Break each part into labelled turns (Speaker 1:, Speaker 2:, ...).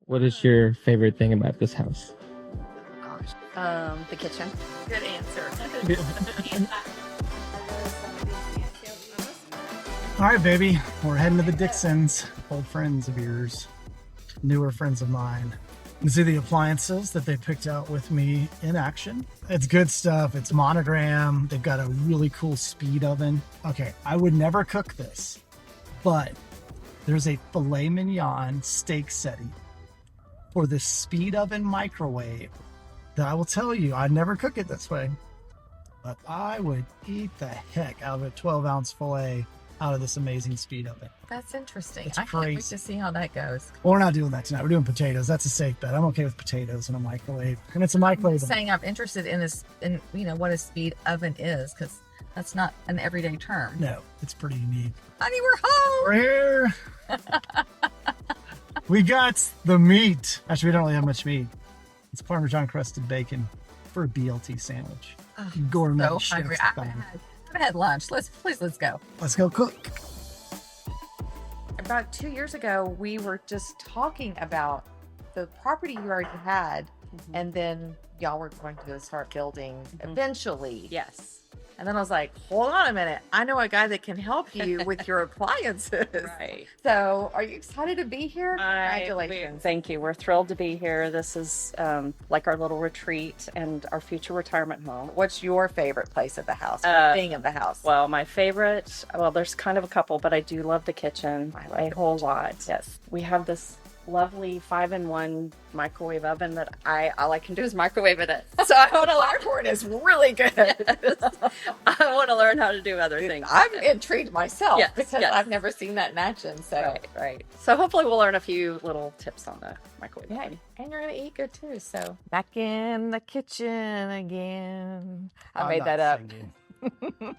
Speaker 1: What is your favorite thing about this house?
Speaker 2: The kitchen. Good answer.
Speaker 3: All right, baby, we're heading to the Dixons. Old friends of yours, newer friends of mine. You can see the appliances that they picked out with me in action. It's good stuff. It's Monogram. They've got a really cool speed oven. Okay, I would never cook this, but there's a filet mignon steak setting for the speed oven microwave that I will tell you, I'd never cook it this way, but I would eat the heck out of a 12-ounce filet out of this amazing speed oven.
Speaker 2: That's interesting.
Speaker 3: It's
Speaker 2: I can't wait
Speaker 3: crazy.
Speaker 2: to see how that goes.
Speaker 3: Well, we're not doing that tonight. We're doing potatoes. That's a safe bet. I'm okay with potatoes in a microwave. And it's a microwave.
Speaker 2: Saying I'm interested in this, in what a speed oven is, because that's not an everyday term.
Speaker 3: No, it's pretty unique.
Speaker 2: Honey, we're home.
Speaker 3: We're here. We got the meat. Actually, we don't really have much meat. It's Parmesan-crusted bacon for a BLT sandwich. Gourmet.
Speaker 2: So
Speaker 3: chef
Speaker 2: hungry.
Speaker 3: style.
Speaker 2: I've had lunch. Let's go.
Speaker 3: Let's go cook.
Speaker 2: About 2 years ago, we were just talking about the property you already had, and then y'all were going to start building eventually.
Speaker 4: Yes.
Speaker 2: And then I was like, hold on a minute. I know a guy that can help you with your appliances.
Speaker 4: Right.
Speaker 2: So are you excited to be here? Congratulations.
Speaker 4: Thank you. We're thrilled to be here. This is like our little retreat and our future retirement home.
Speaker 2: What's your favorite place of the house? Thing of the house?
Speaker 4: Well, my favorite, well, there's kind of a couple, but I do love the kitchen a whole lot. Yes. We have this lovely 5-in-1 microwave oven that all I can do is microwave it. So I want to learn
Speaker 2: for it is really good.
Speaker 4: I want to learn how to do other things.
Speaker 2: I'm intrigued myself
Speaker 4: Yes,
Speaker 2: because
Speaker 4: yes.
Speaker 2: I've never seen that in action. So
Speaker 4: Right. So hopefully we'll learn a few little tips on the microwave.
Speaker 2: yeah, and you're gonna eat good too. So back in the kitchen again. I made that up.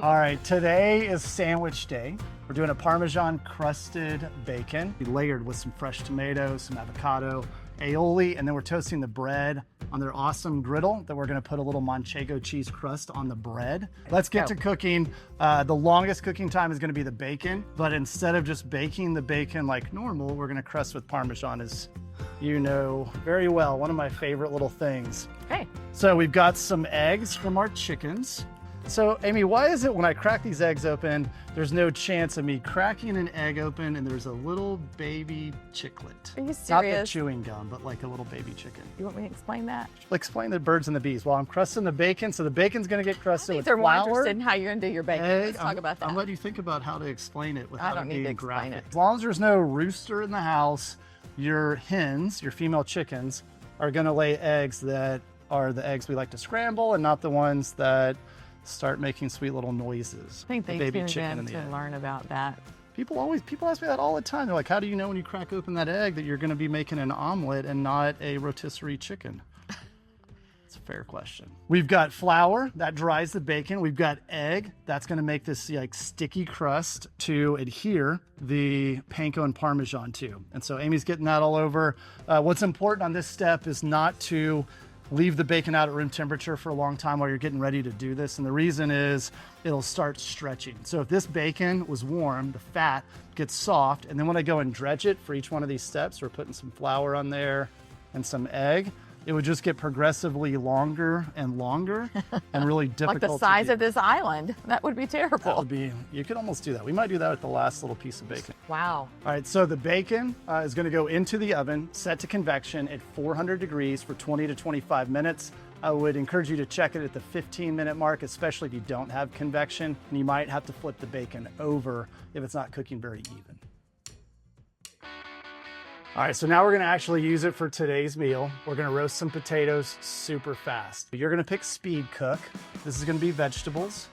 Speaker 3: All right, today is sandwich day. We're doing a Parmesan-crusted bacon, layered with some fresh tomatoes, some avocado, aioli, and then we're toasting the bread on their awesome griddle that we're gonna put a little Manchego cheese crust on the bread. Let's get to cooking. The longest cooking time is gonna be the bacon, but instead of just baking the bacon like normal, we're gonna crust with Parmesan, as you know very well, one of my favorite little things.
Speaker 2: Okay.
Speaker 3: So we've got some eggs from our chickens. So, Amy, why is it when I crack these eggs open, there's no chance of me cracking an egg open and there's a little baby chicklet?
Speaker 2: Are you
Speaker 3: Not the
Speaker 2: serious?
Speaker 3: chewing gum, but like a little baby chicken.
Speaker 2: You want me to explain that?
Speaker 3: Explain the birds and the bees. While I'm crusting the bacon, so the bacon's gonna get crusted with
Speaker 2: They're more
Speaker 3: flour.
Speaker 2: interested in how you're gonna do your bacon.
Speaker 3: egg.
Speaker 2: Let's talk about that.
Speaker 3: I'm letting you think about how to explain it without
Speaker 2: don't
Speaker 3: it
Speaker 2: need to
Speaker 3: being
Speaker 2: explain
Speaker 3: graphic.
Speaker 2: it.
Speaker 3: As long as there's no rooster in the house, your hens, your female chickens, are gonna lay eggs that are the eggs we like to scramble and not the ones that start making sweet little noises.
Speaker 2: I think
Speaker 3: The
Speaker 2: they
Speaker 3: baby
Speaker 2: tuned
Speaker 3: chicken
Speaker 2: in
Speaker 3: in the
Speaker 2: to
Speaker 3: egg.
Speaker 2: learn about that.
Speaker 3: People ask me that all the time. They're like, how do you know when you crack open that egg that you're going to be making an omelet and not a rotisserie chicken? It's a fair question. We've got flour that dries the bacon. We've got egg that's going to make this like sticky crust to adhere the panko and Parmesan to. And so Amy's getting that all over. What's important on this step is not to leave the bacon out at room temperature for a long time while you're getting ready to do this. And the reason is it'll start stretching. So if this bacon was warm, the fat gets soft. And then when I go and dredge it for each one of these steps, we're putting some flour on there and some egg. It would just get progressively longer and longer and really difficult.
Speaker 2: Like the size
Speaker 3: to
Speaker 2: of this island. That would be
Speaker 3: That
Speaker 2: terrible.
Speaker 3: would be, you could almost do that. We might do that with the last little piece of bacon.
Speaker 2: Wow.
Speaker 3: All right, so the bacon is gonna go into the oven, set to convection at 400 degrees for 20 to 25 minutes. I would encourage you to check it at the 15-minute mark, especially if you don't have convection, and you might have to flip the bacon over if it's not cooking very even. All right, so now we're gonna actually use it for today's meal. We're gonna roast some potatoes super fast. You're gonna pick speed cook. This is gonna be vegetables.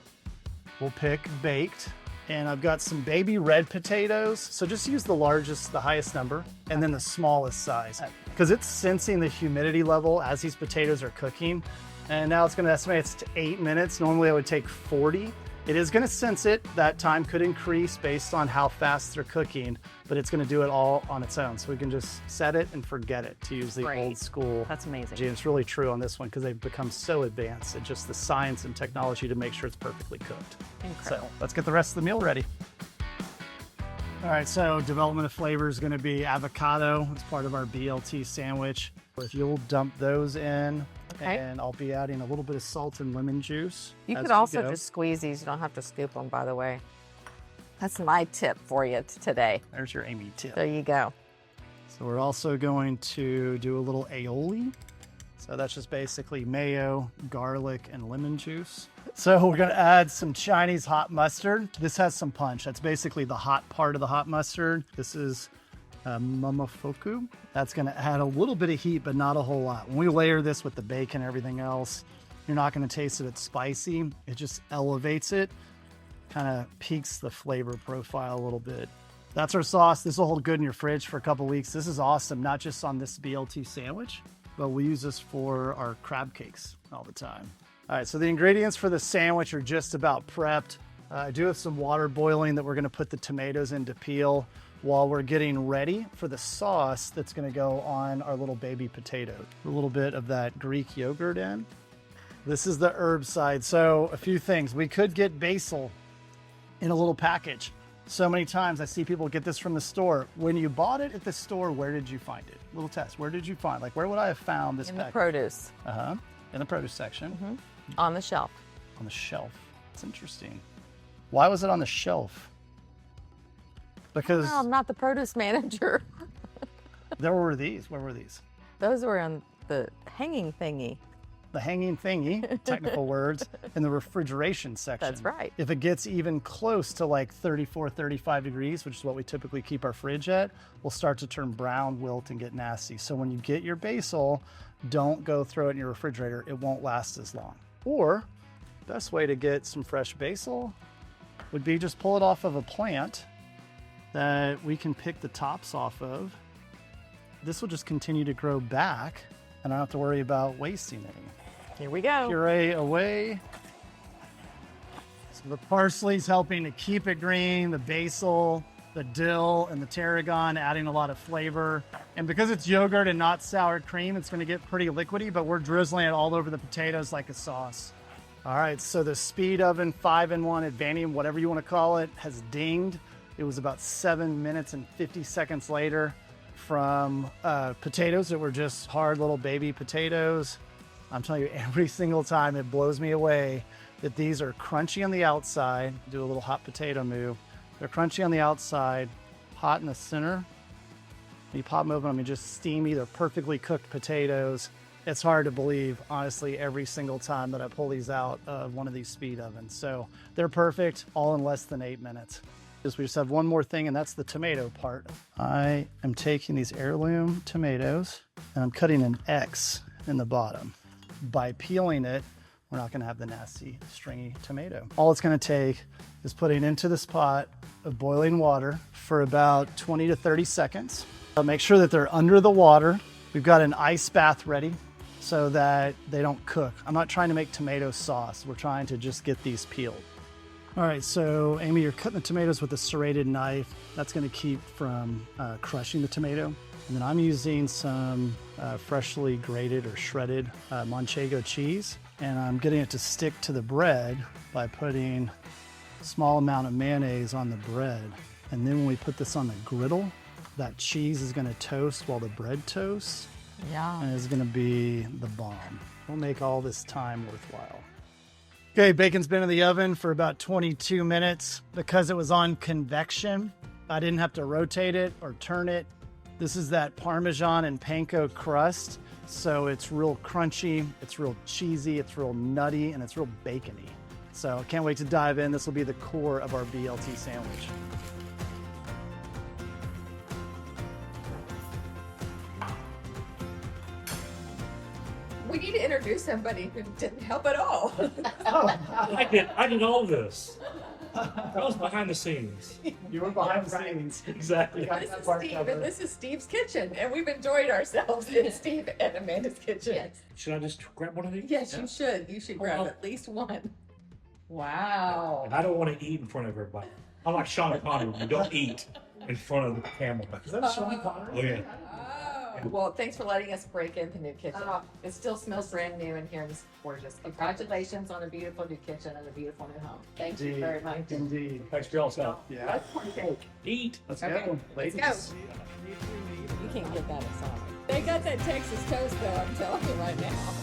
Speaker 3: We'll pick baked. And I've got some baby red potatoes. So just use the largest, the highest number, and then the smallest size. Because it's sensing the humidity level as these potatoes are cooking. And now it's gonna estimate it's to 8 minutes. Normally I would take 40. It is gonna sense it. That time could increase based on how fast they're cooking, but it's gonna do it all on its own. So we can just set it and forget it, to use the
Speaker 4: Great.
Speaker 3: old school.
Speaker 4: That's amazing.
Speaker 3: And it's really true on this one because they've become so advanced at just the science and technology to make sure it's perfectly cooked.
Speaker 4: Incredible.
Speaker 3: So let's get the rest of the meal ready. All right, so development of flavor is going to be avocado. It's part of our BLT sandwich. If you'll dump those in,
Speaker 2: Okay.
Speaker 3: and I'll be adding a little bit of salt and lemon juice.
Speaker 2: You
Speaker 3: as
Speaker 2: could
Speaker 3: we
Speaker 2: also
Speaker 3: go.
Speaker 2: just squeeze these. You don't have to scoop them, by the way. That's my tip for you today.
Speaker 3: There's your Amy tip.
Speaker 2: There you go.
Speaker 3: So we're also going to do a little aioli. So that's just basically mayo, garlic, and lemon juice. So we're gonna add some Chinese hot mustard. This has some punch. That's basically the hot part of the hot mustard. This is momofuku. That's gonna add a little bit of heat, but not a whole lot. When we layer this with the bacon and everything else, you're not gonna taste that it's spicy. It just elevates it, kind of peaks the flavor profile a little bit. That's our sauce. This will hold good in your fridge for a couple weeks. This is awesome, not just on this BLT sandwich, but we use this for our crab cakes all the time. All right, so the ingredients for the sandwich are just about prepped. I do have some water boiling that we're gonna put the tomatoes in to peel while we're getting ready for the sauce that's gonna go on our little baby potato. A little bit of that Greek yogurt in. This is the herb side. So a few things. We could get basil in a little package. So many times I see people get this from the store. When you bought it at the store, where did you find it? Little test. Where did you find? Like, where would I have found this
Speaker 2: In the
Speaker 3: package?
Speaker 2: produce,
Speaker 3: In the produce section.
Speaker 2: on the shelf.
Speaker 3: On the shelf. It's interesting. Why was it on the shelf? Because
Speaker 2: Well, I'm not the produce manager.
Speaker 3: there were these. Where were these?
Speaker 2: Those were on the hanging thingy.
Speaker 3: The hanging thingy, technical words, in the refrigeration section.
Speaker 2: That's right.
Speaker 3: If it gets even close to like 34, 35 degrees, which is what we typically keep our fridge at, we'll start to turn brown, wilt, and get nasty. So when you get your basil, don't go throw it in your refrigerator. It won't last as long. Or, best way to get some fresh basil would be just pull it off of a plant that we can pick the tops off of. This will just continue to grow back, and I don't have to worry about wasting any.
Speaker 2: Here we go.
Speaker 3: Puree away. So the parsley's helping to keep it green, the basil, the dill, and the tarragon adding a lot of flavor. And because it's yogurt and not sour cream, it's going to get pretty liquidy, but we're drizzling it all over the potatoes like a sauce. All right, so the speed oven 5-in-1 Advantium, whatever you want to call it, has dinged. It was about 7 minutes and 50 seconds later from potatoes that were just hard little baby potatoes. I'm telling you, every single time it blows me away that these are crunchy on the outside. Do a little hot potato move. They're crunchy on the outside, hot in the center. You pop them open, I mean, just steamy, they're perfectly cooked potatoes. It's hard to believe, honestly, every single time that I pull these out of one of these speed ovens. So they're perfect, all in less than 8 minutes. We just have one more thing, and that's the tomato part. I am taking these heirloom tomatoes, and I'm cutting an X in the bottom. By peeling it, we're not gonna have the nasty, stringy tomato. All it's gonna take is putting into this pot of boiling water for about 20 to 30 seconds. Make sure that they're under the water. We've got an ice bath ready so that they don't cook. I'm not trying to make tomato sauce. We're trying to just get these peeled. All right, so Amy, you're cutting the tomatoes with a serrated knife. That's gonna keep from crushing the tomato. And then I'm using some freshly grated or shredded Manchego cheese. And I'm getting it to stick to the bread by putting a small amount of mayonnaise on the bread. And then when we put this on the griddle, that cheese is gonna toast while the bread toasts.
Speaker 2: Yeah.
Speaker 3: And it's gonna be the bomb. We'll make all this time worthwhile. Okay, bacon's been in the oven for about 22 minutes. Because it was on convection, I didn't have to rotate it or turn it. This is that Parmesan and panko crust. So it's real crunchy, it's real cheesy, it's real nutty, and it's real bacony. So can't wait to dive in. This will be the core of our BLT sandwich.
Speaker 2: We need to introduce somebody who didn't help at all.
Speaker 5: I did all this. I was behind the scenes.
Speaker 3: You were behind the scenes.
Speaker 5: Exactly.
Speaker 2: This is Steve, and this is Steve's kitchen, and we've enjoyed ourselves in Steve and Amanda's kitchen. Yes,
Speaker 5: Should I just grab one of these?
Speaker 2: yes, you should. You should grab at least one. Wow.
Speaker 5: And I don't want to eat in front of everybody. I'm like Sean Connery. You don't eat in front of the camera. Is that Sean Connery? Oh yeah.
Speaker 2: Well, thanks for letting us break in the new kitchen. It still smells brand new in here and it's gorgeous. Congratulations on a beautiful new kitchen and a beautiful new home.
Speaker 4: Thank you very much.
Speaker 3: Indeed.
Speaker 5: Thanks for y'all stuff.
Speaker 3: Yeah.
Speaker 2: Let's partake.
Speaker 5: Eat.
Speaker 3: Let's
Speaker 2: Okay,
Speaker 3: go.
Speaker 2: let's
Speaker 3: Ladies.
Speaker 2: You can't get that at Sonic. They got that Texas toast though, I'm telling you right now.